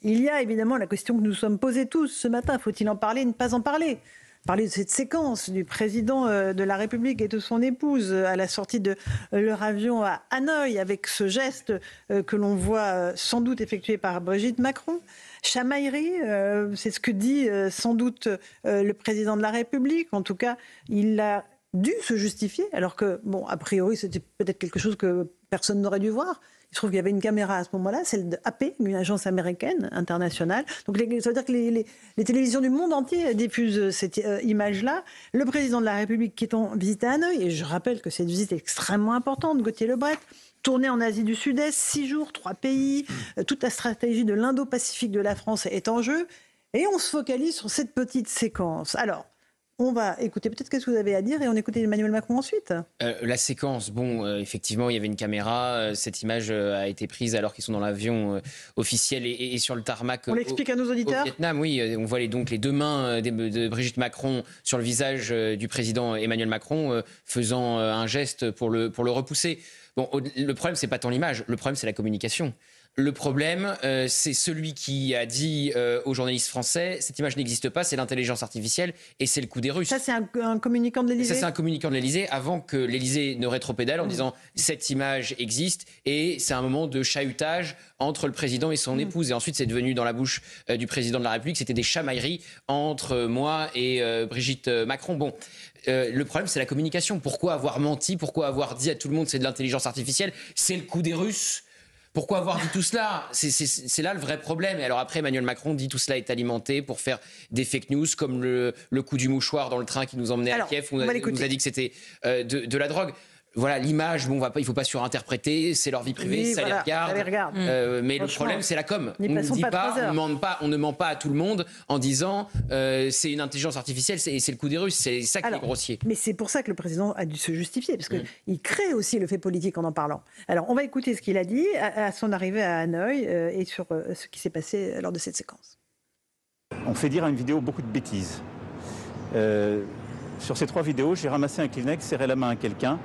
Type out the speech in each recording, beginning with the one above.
Il y a évidemment la question que nous sommes posés tous ce matin. Faut-il en parler, ne pas en parler ? Parler de cette séquence du président de la République et de son épouse à la sortie de leur avion à Hanoï, avec ce geste que l'on voit sans doute effectué par Brigitte Macron. Chamaillerie, c'est ce que dit sans doute le président de la République. En tout cas, il a dû se justifier, alors que, bon, a priori, c'était peut-être quelque chose que personne n'aurait dû voir. Il se trouve qu'il y avait une caméra à ce moment-là, celle de AP, une agence américaine, internationale. Donc ça veut dire que les télévisions du monde entier diffusent cette image-là. Le président de la République qui est en visite à Hanoï, et je rappelle que cette visite est extrêmement importante, Gauthier Lebret, tournée en Asie du Sud-Est, 6 jours, 3 pays, toute la stratégie de l'Indo-Pacifique de la France est en jeu. Et on se focalise sur cette petite séquence. Alors, on va écouter peut-être ce que vous avez à dire et on écoute Emmanuel Macron ensuite. La séquence, effectivement, il y avait une caméra. Cette image a été prise alors qu'ils sont dans l'avion officiel et sur le tarmac. On l'explique à nos auditeurs. Au Vietnam, oui. On voit donc les deux mains de Brigitte Macron sur le visage du président Emmanuel Macron faisant un geste pour le repousser. Bon, le problème, c'est pas tant l'image. Le problème, c'est la communication. Le problème, c'est celui qui a dit aux journalistes français « cette image n'existe pas, c'est l'intelligence artificielle et c'est le coup des Russes ». Ça, c'est un communicant de l'Élysée ? Ça, c'est un communicant de l'Élysée avant que l'Élysée ne rétropédale en disant « cette image existe » et c'est un moment de chahutage entre le président et son épouse. Et ensuite, c'est devenu dans la bouche du président de la République, c'était des chamailleries entre moi et Brigitte Macron. Bon, le problème, c'est la communication. Pourquoi avoir menti ? Pourquoi avoir dit à tout le monde « c'est de l'intelligence artificielle », c'est le coup des Russes ? Pourquoi avoir dit tout cela ? C'est là le vrai problème. Et alors après, Emmanuel Macron dit tout cela est alimenté pour faire des fake news, comme le coup du mouchoir dans le train qui nous emmenait à Kiev, où on nous a dit que c'était de la drogue. Voilà, l'image, il ne faut pas surinterpréter, c'est leur vie privée, oui, ça les regarde. Mais le problème, c'est la com. On ne dit pas, on ne ment pas à tout le monde en disant c'est une intelligence artificielle, c'est le coup des Russes. C'est ça qui est grossier. Mais c'est pour ça que le président a dû se justifier, parce qu'il crée aussi le fait politique en parlant. Alors, on va écouter ce qu'il a dit à son arrivée à Hanoï et sur ce qui s'est passé lors de cette séquence. On fait dire à une vidéo beaucoup de bêtises. Sur ces 3 vidéos, j'ai ramassé un Kleenex, serré la main à quelqu'un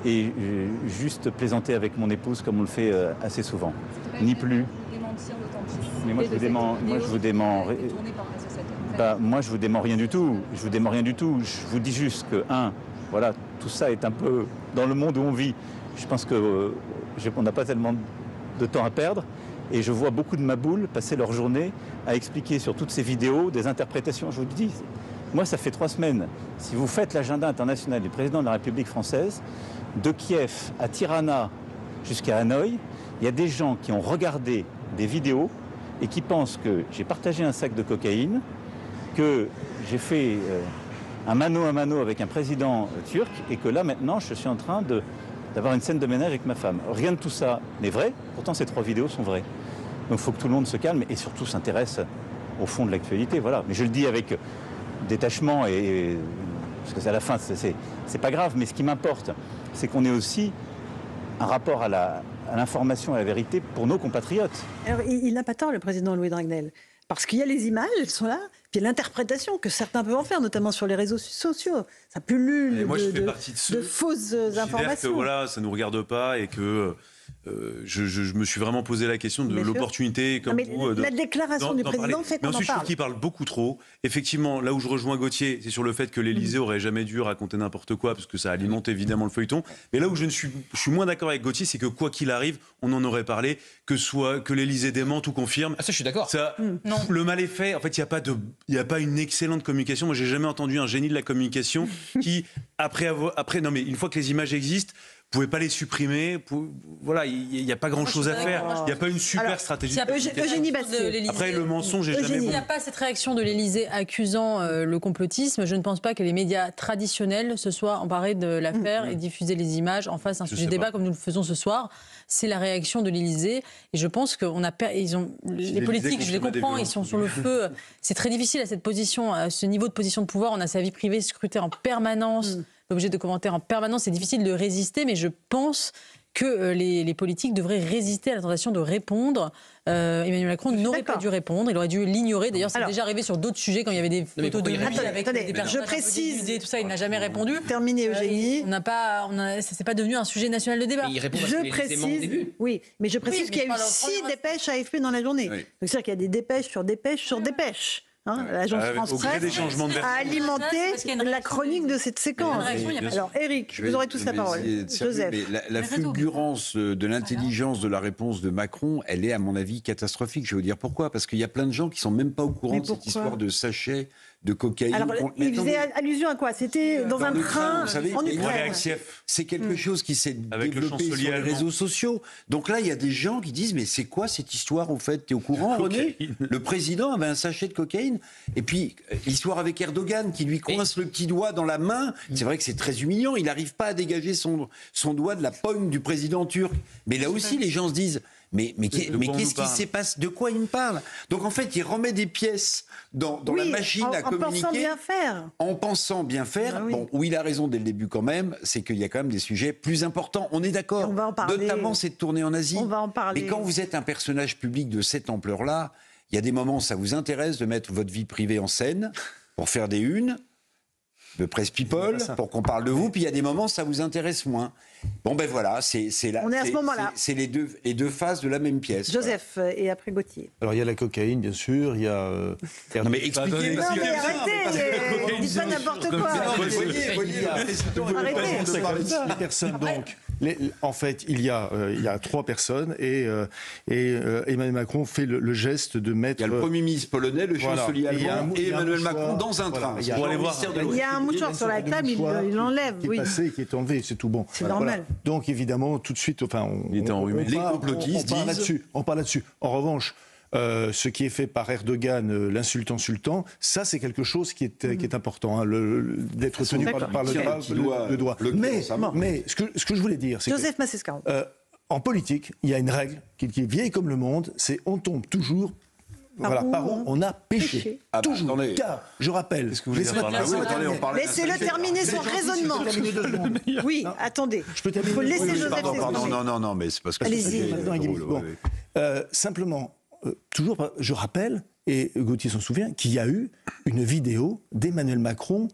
et juste plaisanté avec mon épouse comme on le fait assez souvent. Ni plus. Mais moi je vous dément rien du tout. Je vous dis juste que voilà, tout ça est un peu dans le monde où on vit. Je pense que on n'a pas tellement de temps à perdre et je vois beaucoup de maboules passer leur journée à expliquer sur toutes ces vidéos des interprétations. Je vous le dis. Moi, ça fait 3 semaines. Si vous faites l'agenda international du président de la République française, de Kiev à Tirana jusqu'à Hanoï, il y a des gens qui ont regardé des vidéos et qui pensent que j'ai partagé un sac de cocaïne, que j'ai fait un mano à mano avec un président turc et que là, maintenant, je suis en train d'avoir une scène de ménage avec ma femme. Rien de tout ça n'est vrai, pourtant ces 3 vidéos sont vraies. Donc il faut que tout le monde se calme et surtout s'intéresse au fond de l'actualité. Voilà. Mais je le dis avec détachement parce que à la fin c'est pas grave, mais ce qui m'importe c'est qu'on ait aussi un rapport à l'information et à la vérité pour nos compatriotes. Alors il n'a pas tort, le président Louis Dragnel, parce qu'il y a les images, elles sont là, puis l'interprétation que certains peuvent en faire, notamment sur les réseaux sociaux. Ça pullule de fausses informations. Que voilà, ça nous regarde pas et que je me suis vraiment posé la question de l'opportunité, comme vous. La déclaration du président fait qu'on en parle. Mais ensuite, je trouve qu'il parle beaucoup trop. Effectivement, là où je rejoins Gauthier, c'est sur le fait que l'Élysée aurait jamais dû raconter n'importe quoi, parce que ça alimente évidemment le feuilleton. Mais là où je suis moins d'accord avec Gauthier, c'est que quoi qu'il arrive, on en aurait parlé, que l'Élysée démente ou confirme. Ah ça, je suis d'accord. Non. Le mal est fait. En fait, il n'y a pas une excellente communication. Moi, j'ai jamais entendu un génie de la communication qui, non mais une fois que les images existent, vous pouvez pas les supprimer. Voilà, il n'y a pas grand-chose à faire. Il n'y a pas une super stratégie. Eugénie Bastier. Après, le mensonge, j'ai jamais. Il n'y a pas cette réaction de l'Élysée accusant le complotisme. Je ne pense pas que les médias traditionnels se soient emparés de l'affaire et diffusé les images en face d'un sujet de débat comme nous le faisons ce soir. C'est la réaction de l'Élysée. Et je pense qu'on a les politiques, je les comprends, ils sont sur le feu. C'est très difficile à cette position, à ce niveau de position de pouvoir. On a sa vie privée scrutée en permanence. Obligé de commenter en permanence, c'est difficile de résister, mais je pense que les politiques devraient résister à la tentation de répondre. Emmanuel Macron n'aurait pas dû répondre, il aurait dû l'ignorer. D'ailleurs, c'est déjà arrivé sur d'autres sujets quand il y avait des photos de lui avec des personnes précise, tout ça, il n'a jamais répondu. Terminé, Eugénie. C'est pas devenu un sujet national de débat. Mais il répond parce qu'il est au début. Oui, mais je précise qu'il y a eu 6 dépêches AFP dans la journée. Oui. C'est-à-dire qu'il y a des dépêches sur dépêches sur dépêches. L'agence France Presse a alimenté la chronique de cette séquence. Alors, Éric, vous aurez tous la parole. Joseph. La fulgurance de l'intelligence de la réponse de Macron, elle est à mon avis catastrophique. Je vais vous dire pourquoi. Parce qu'il y a plein de gens qui sont même pas au courant de cette histoire de sachets de cocaïne. Alors, il faisait allusion à quoi? C'était dans un train en Ukraine. C'est quelque chose qui s'est développé sur les réseaux sociaux. Donc là, il y a des gens qui disent, mais c'est quoi cette histoire, en fait? T'es au courant, René? Le président avait un sachet de cocaïne. Et puis, l'histoire avec Erdogan, qui lui coince le petit doigt dans la main. C'est vrai que c'est très humiliant. Il n'arrive pas à dégager son doigt de la poigne du président turc. Mais là aussi, les gens se disent... Mais qu'est-ce qui s'est passé? De quoi il me parle? Donc en fait, il remet des pièces dans la machine à communiquer. En pensant bien faire. En pensant bien faire. Oui. Bon, où il a raison dès le début quand même, c'est qu'il y a quand même des sujets plus importants. On est d'accord. On va en parler. Notamment cette tournée en Asie. On va en parler. Mais quand vous êtes un personnage public de cette ampleur-là, il y a des moments où ça vous intéresse de mettre votre vie privée en scène pour faire des unes de Presse People, pour qu'on parle de vous, puis il y a des moments ça vous intéresse moins. Bon ben voilà, c'est les deux faces de la même pièce. Joseph, et après Gauthier. Alors il y a la cocaïne, bien sûr, il y a... Non mais expliquez. Non mais arrêtez, dites pas n'importe quoi. Arrêtez. Les personnes, donc, en fait, il y a 3 personnes et Emmanuel Macron fait le geste de mettre... Il y a le Premier ministre polonais, le chancelier allemand et Emmanuel Macron dans un train. Il y a un mouchoir sur la table, il l'enlève. Qui est passé, qui est enlevé, c'est tout bon. C'est normal. Donc évidemment, tout de suite, les complotistes disent... On parle là-dessus. En revanche, ce qui est fait par Erdogan, l'insultant, ça c'est quelque chose qui est important, d'être tenu par le doigt. Mais ce que je voulais dire, c'est Joseph Massescaron. En politique, il y a une règle qui est vieille comme le monde, c'est on tombe toujours... par où on a péché. Toujours. Car, je rappelle... Laissez-le terminer son raisonnement. Oui, attendez. Il faut laisser Joseph s'exprimer. Non, mais c'est parce que... Allez-y. Simplement, toujours, je rappelle, et Gauthier s'en souvient, qu'il y a eu une vidéo d'Emmanuel Macron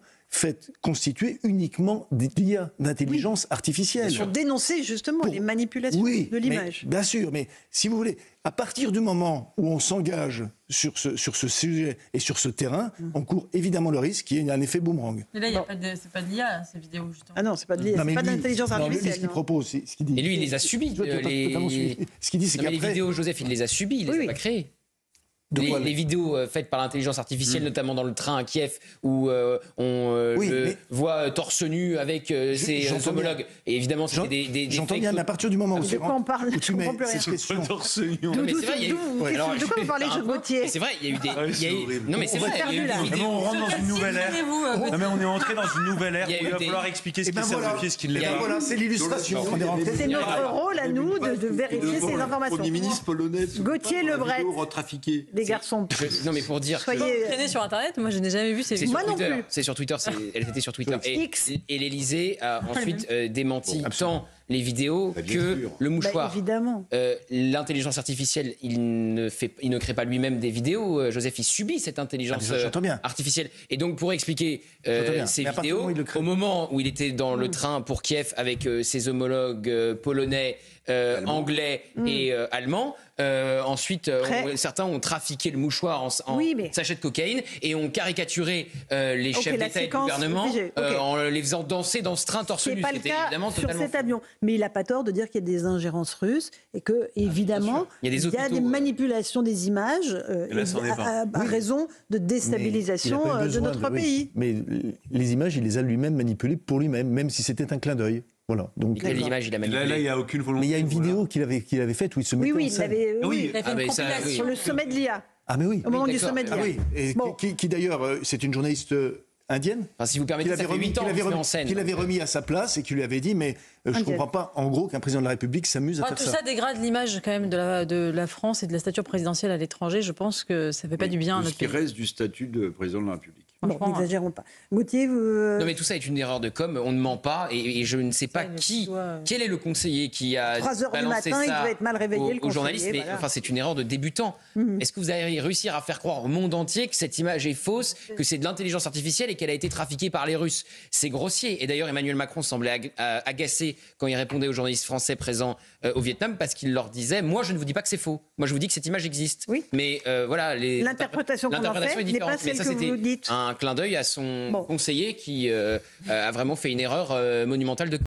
constituée uniquement d'IA, d'intelligence artificielle. Pour dénoncer justement les manipulations de l'image. Bien sûr, mais si vous voulez, à partir du moment où on s'engage sur ce sujet et sur ce terrain, on court évidemment le risque qu'il y ait un effet boomerang. Mais là, c'est pas de l'IA, ces vidéos, justement. Ah non, c'est pas de l'IA, c'est pas d'intelligence artificielle. Ce qu'il propose, c'est ce qu'il dit. Et lui, il les a subis. Ce qu'il dit, c'est qu'après... Les vidéos, Joseph, il les a subies, il les a pas créées. Les vidéos faites par l'intelligence artificielle, notamment dans le train à Kiev, où on voit torse nu avec ses homologues. Et évidemment, c'était des J'entends bien, mais à partir du moment où de quoi on parle, je comprends plus rien. De quoi vous parlez, Gauthier? C'est vrai, il y a eu des... Non mais c'est vrai, il y a eu des vidéos... On rentre dans une nouvelle ère. Non mais on est entré dans une nouvelle ère. Il va falloir expliquer ce qui est certifié, ce qui ne l'est pas. Voilà, c'est l'illustration. C'est notre rôle à nous de vérifier ces informations. Premier ministre polonais. Gauthier Lebret. Retrafiqué. Les garçons. Non mais pour dire... Traîner sur Internet, moi je n'ai jamais vu ces vidéos. Moi non plus. C'est sur Twitter, elle était sur Twitter. Et l'Élysée a ensuite démenti tant les vidéos que le mouchoir. Évidemment. L'intelligence artificielle, il ne crée pas lui-même des vidéos. Joseph, il subit cette intelligence artificielle. Et donc, pour expliquer ces vidéos, au moment où il était dans le train pour Kiev avec ses homologues polonais, anglais et allemands, ensuite, certains ont trafiqué le mouchoir en sachet de cocaïne et ont caricaturé les chefs d'État et de gouvernement en les faisant danser dans ce train torse nu. C'est pas le cas sur cet avion. Mais il n'a pas tort de dire qu'il y a des ingérences russes et que, évidemment, il y a des manipulations des images à raison de déstabilisation de notre pays. Mais les images, il les a lui-même manipulées pour lui-même, même si c'était un clin d'œil. Voilà. Donc, quelle image il a manipulé? Là, il n'y a aucune volonté. Mais il y a une vidéo qu'il avait faite où il se mettait en scène. Il a fait une compilation sur le sommet de l'IA. Ah mais oui. Au moment du sommet de l'IA. Et qui d'ailleurs, c'est une journaliste indienne. Enfin, si vous permettez, ça fait 8 ans qu'il est en scène. Qu'il avait remis à sa place et qui lui avait dit, mais je ne comprends pas, en gros, qu'un président de la République s'amuse à faire ça. Tout ça dégrade l'image quand même de la France et de la stature présidentielle à l'étranger. Je pense que ça ne fait pas du bien à notre pays. Ce qui reste du statut de président de la République. Bon, n'exagérons pas. Gauthier, Non, mais tout ça est une erreur de com. On ne ment pas et je ne sais pas quel est le conseiller qui a 3 heures du balancé matin, il ça devait être mal réveillé, aux journalistes. Mais voilà. enfin, c'est une erreur de débutant. Est-ce que vous allez réussir à faire croire au monde entier que cette image est fausse, que c'est de l'intelligence artificielle et qu'elle a été trafiquée par les Russes? C'est grossier. Et d'ailleurs, Emmanuel Macron semblait agacé quand il répondait aux journalistes français présents au Vietnam parce qu'il leur disait: moi, je ne vous dis pas que c'est faux. Moi, je vous dis que cette image existe. Oui. Mais voilà, l'interprétation qu'on en fait n'est pas celle que vous dites. Un clin d'œil à son conseiller qui a vraiment fait une erreur monumentale de